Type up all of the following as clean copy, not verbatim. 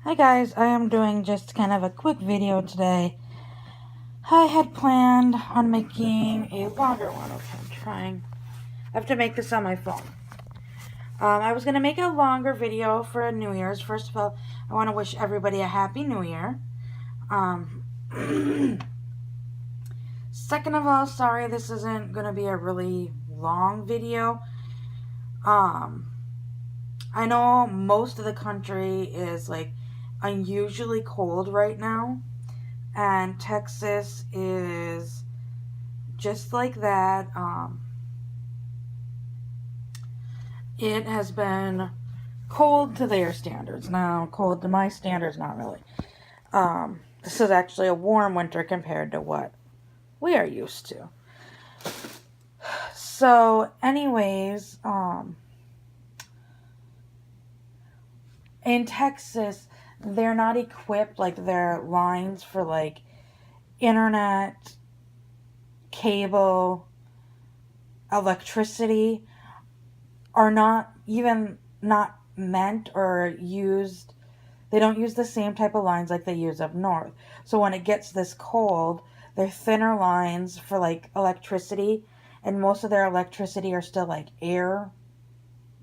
Hi guys, I am doing just kind of a quick video today. I had planned on making a longer one. Okay, I'm trying. I have to make this on my phone. I was going to make a longer video for New Year's. First of all, I want to wish everybody a Happy New Year. Um, Second of all, sorry this isn't going to be a really long video. I know most of the country is like unusually cold right now. And Texas is just like that. It has been cold to their standards. Now, cold to my standards, not really. This is actually a warm winter compared to what we are used to. So, anyways, in Texas, they're not equipped, like their lines for like internet, cable, electricity are not meant or used. They don't use the same type of lines like they use up north. So when it gets this cold, they're thinner lines for like electricity, and most of their electricity are still like air,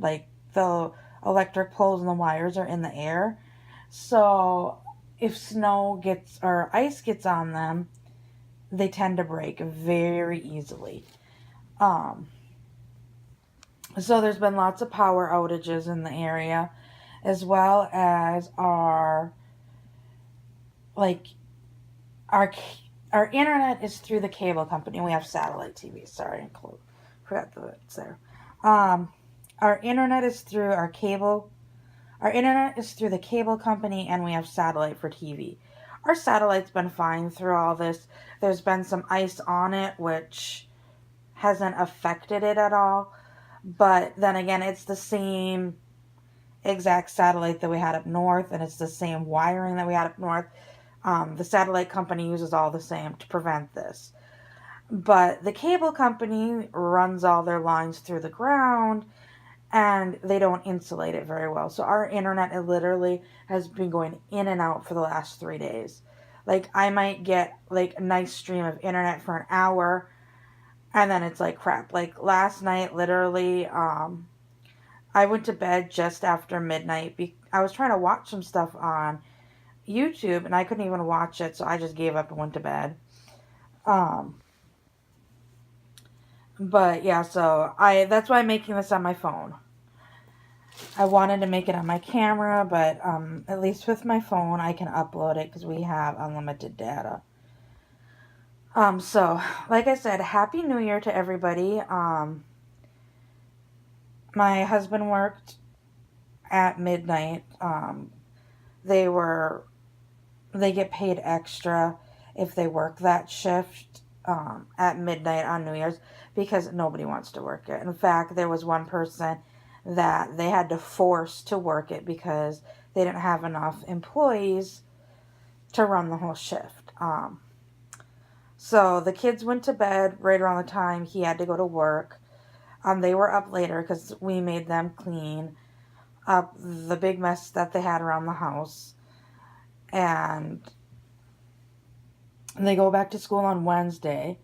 like the electric poles and the wires are in the air. So if snow gets or ice gets on them, they tend to break very easily. Um, so there's been lots of power outages in the area, as well as like our our internet is through the cable company. We have satellite TV. Sorry, I forgot the words there. Um, our internet is through our cable. Our internet is through the cable company, and we have satellite for TV. Our satellite's been fine through all this. There's been some ice on it, which hasn't affected it at all. But then again, it's the same exact satellite that we had up north, and it's the same wiring that we had up north. The satellite company uses all the same to prevent this. But the cable company runs all their lines through the ground, and they don't insulate it very well. So our internet, it literally has been going in and out for the last 3 days. Like, I might get like a nice stream of internet for an hour, and then it's like crap. Like last night, literally, I went to bed just after midnight. I was trying to watch some stuff on YouTube, and I couldn't even watch it, so I just gave up and went to bed. Um, but yeah, so that's why I'm making this on my phone. I wanted to make it on my camera, but at least with my phone, I can upload it because we have unlimited data. So like I said, Happy New Year to everybody. My husband worked at midnight. They were they get paid extra if they work that shift at midnight on New Year's because nobody wants to work it. In fact, there was one person that they had to force to work it because they didn't have enough employees to run the whole shift. So the kids went to bed right around the time he had to go to work. They were up later because we made them clean up the big mess that they had around the house. And they go back to school on Wednesday.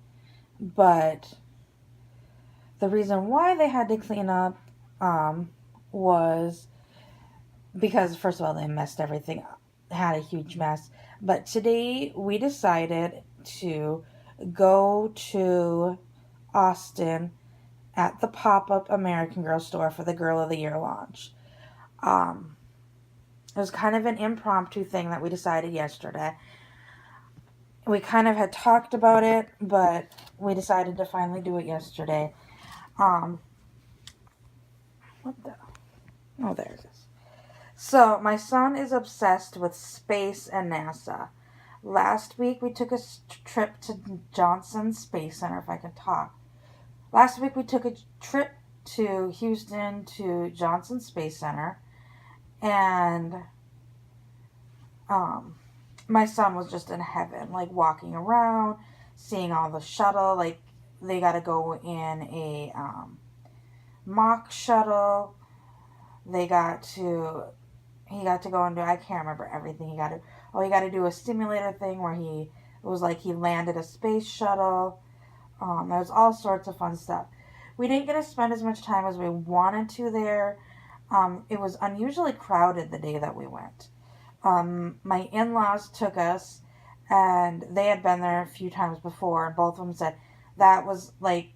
But the reason why they had to clean up was because, first of all, they messed everything up, had a huge mess. But today we decided to go to Austin at the pop-up American Girl store for the Girl of the Year launch. It was kind of an impromptu thing that we decided yesterday. We kind of had talked about it, but we decided to finally do it yesterday. What the? Oh, there it is. So, my son is obsessed with space and NASA. Last week, we took a trip to Johnson Space Center, if I can talk. Last week, we took a trip to Houston to Johnson Space Center, and my son was just in heaven, like walking around, seeing all the shuttle. Like, they got to go in a mock shuttle. They got to he got to go and do, I can't remember everything he got to, oh, he got to do a simulator thing where it was like he landed a space shuttle. There was all sorts of fun stuff. We didn't get to spend as much time as we wanted to there. It was unusually crowded the day that we went. My in-laws took us, and they had been there a few times before, and both of them said that was like,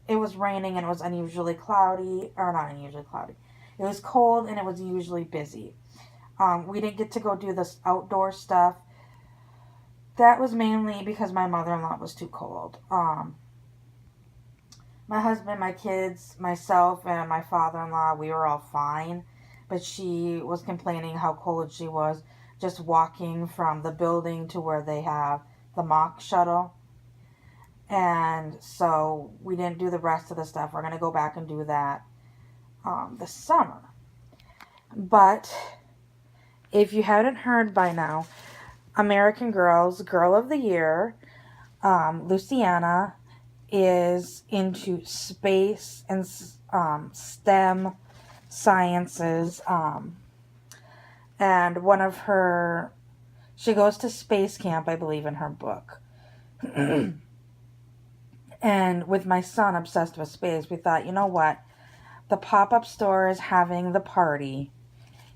it was raining and it was unusually cloudy, or not unusually cloudy. It was cold and it was usually busy. We didn't get to go do this outdoor stuff. That was mainly because my mother-in-law was too cold. My husband, my kids, myself, and my father-in-law, we were all fine. But she was complaining how cold she was just walking from the building to where they have the mock shuttle. And so we didn't do the rest of the stuff. We're going to go back and do that this summer. But if you hadn't heard by now, American Girl's Girl of the Year, Luciana, is into space and STEM sciences. And she goes to space camp, I believe, in her book. And with my son obsessed with space, we thought, you know what? The pop-up store is having the party.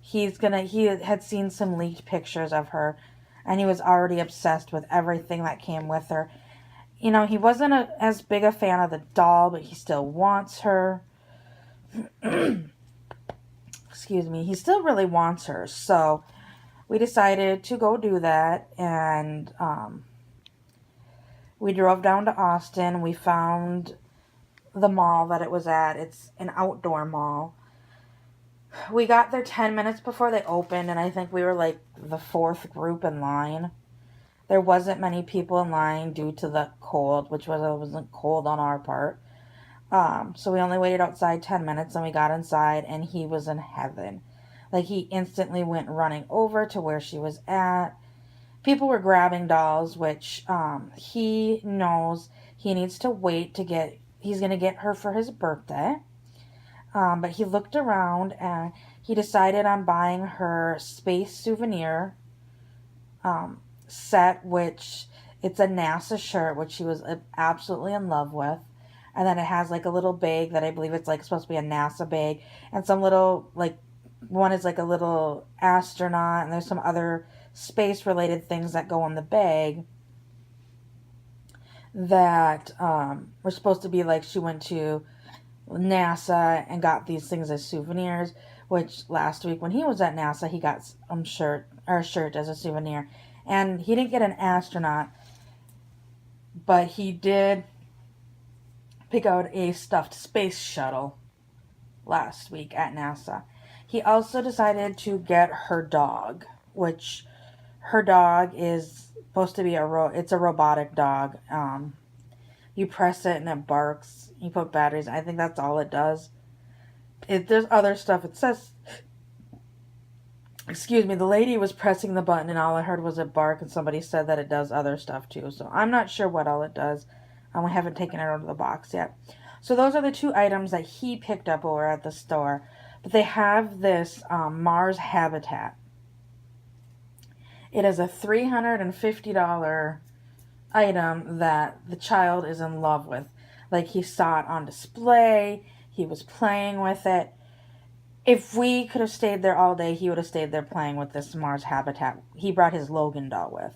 He had seen some leaked pictures of her, and he was already obsessed with everything that came with her. You know, he wasn't as big a fan of the doll, but he still wants her. Excuse me. He still really wants her. So we decided to go do that, and we drove down to Austin. We found the mall that it was at. It's an outdoor mall. We got there 10 minutes before they opened, and I think we were like the fourth group in line. There wasn't many people in line due to the cold, which wasn't cold on our part. So we only waited outside 10 minutes, and we got inside, and he was in heaven. Like, he instantly went running over to where she was at. People were grabbing dolls, which he knows he needs to wait he's going to get her for his birthday. But he looked around and he decided on buying her space souvenir set, which it's a NASA shirt, which she was absolutely in love with. And then it has like a little bag that I believe it's like supposed to be a NASA bag, and some little, like, one is like a little astronaut, and there's some other space related things that go in the bag that were supposed to be like she went to NASA and got these things as souvenirs, which last week when he was at NASA, he got a shirt as a souvenir. And he didn't get an astronaut, but he did pick out a stuffed space shuttle last week at NASA. He also decided to get her dog, which her dog is supposed to be it's a robotic dog. You press it and it barks. You put batteries. I think that's all it does. There's other stuff. It says, excuse me, the lady was pressing the button and all I heard was a bark, and somebody said that it does other stuff too. So I'm not sure what all it does. We haven't taken it out of the box yet. So those are the two items that he picked up over at the store. But they have this Mars habitat. It is a $350 item that the child is in love with. Like, he saw it on display. He was playing with it. If we could have stayed there all day, he would have stayed there playing with this Mars habitat. He brought his Logan doll with.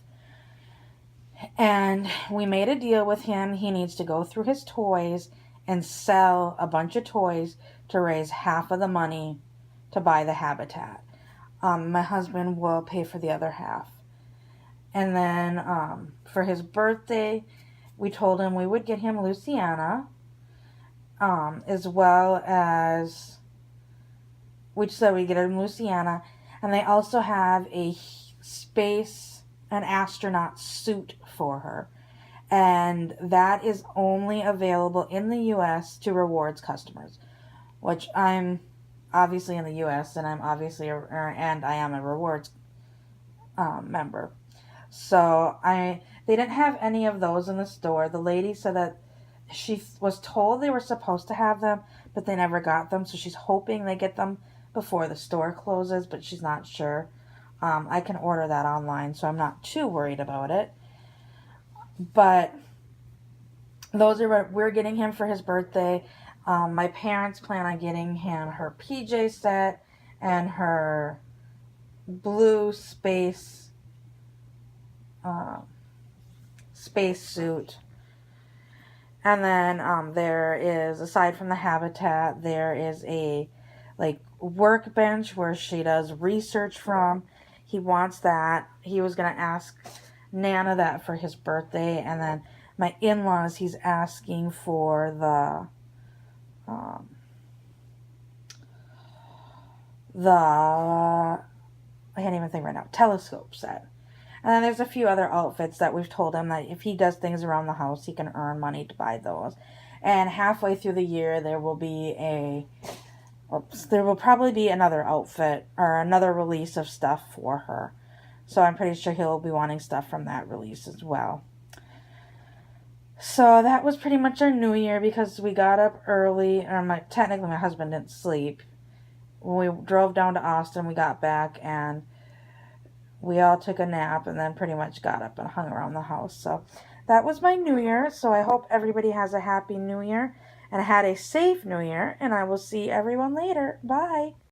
And we made a deal with him. He needs to go through his toys and sell a bunch of toys to raise half of the money to buy the habitat. My husband will pay for the other half. And then for his birthday, we told him we would get him Luciana, as well as, we said we'd get him Luciana. And they also have an astronaut suit for her. And that is only available in the U.S. to rewards customers, which I'm obviously in the U.S. and I am a rewards member. So they didn't have any of those in the store. The lady said that she was told they were supposed to have them, but they never got them. So she's hoping they get them before the store closes, but she's not sure. I can order that online, so I'm not too worried about it. But those are what we're getting him for his birthday. My parents plan on getting him her PJ set and her blue space suit. And then there is, aside from the habitat, there is a workbench where she does research from. He wants that. He was going to ask Nana that for his birthday. And then my in-laws, he's asking for the I can't even think right now, telescope set. And then there's a few other outfits that we've told him that if he does things around the house, he can earn money to buy those. And halfway through the year, there will probably be another outfit or another release of stuff for her. So I'm pretty sure he'll be wanting stuff from that release as well. So that was pretty much our New Year because we got up early. Technically, my husband didn't sleep. When we drove down to Austin, we got back and we all took a nap and then pretty much got up and hung around the house. So that was my New Year. So I hope everybody has a happy New Year and had a safe New Year. And I will see everyone later. Bye.